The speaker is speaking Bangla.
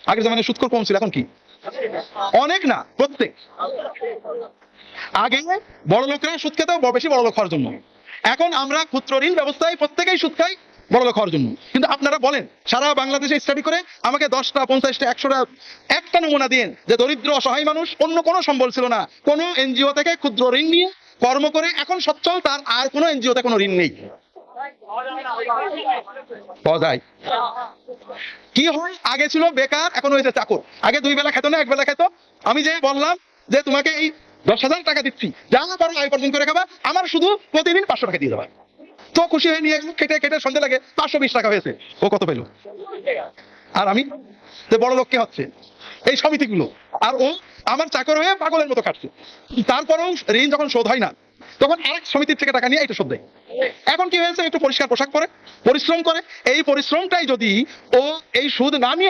আগের জামানায় সুদখোর কম ছিল, এখন কি? অনেক না, প্রত্যেক। আগে বড় লোকরা সুদ খেত বেশি বড় লোক হওয়ার জন্য, এখন আমরা ক্ষুদ্র ঋণ ব্যবস্থায় প্রত্যেকেই সুদ খাই বড় লোক হওয়ার জন্য। কিন্তু আপনারা বলেন সারা বাংলাদেশে স্টাডি করে আমাকে 10টা 50টা 100টা একটা নমুনা দিন যে দরিদ্র অসহায় মানুষ অন্য কোনো সম্বল ছিল না, কোনো এনজিও থেকে ক্ষুদ্র ঋণ নিয়ে কর্ম করে এখন সচ্ছল, তার আর কোনো এনজিওতে কোনো ঋণ নেই। পাওয়া যায়? কি হয়, আগে ছিল বেকার, এখন হয়েছে চাকর। আগে 2 বেলা খেত না, 1 বেলা খেত। আমি যে বললাম যে তোমাকে এই 10,000 টাকা দিচ্ছি, যা পারো আয় উপার্জন করে খাবা, আমার শুধু প্রতিদিন 500 টাকা দিয়ে দেবা, তো খুশি হয়ে নিয়ে কেটে কেটে সন্ধ্যে লাগে 520 টাকা হয়েছে। ও কত পেল? আর আমি যে বড় লোক কে হচ্ছে এই সমিতিগুলো, আর ও আমার চাকর হয়ে পাগলের মতো খাটছে। তারপরেও ঋণ যখন শোধ হয় না, তখন আরেক সমিতির থেকে টাকা নিয়ে এটা শোধ দেয়। এখন কি হয়েছে, একটু পরিষ্কার পোশাক পরে পরিশ্রম করে, এই পরিশ্রমটাই যদি ও এই সুদ না নিয়ে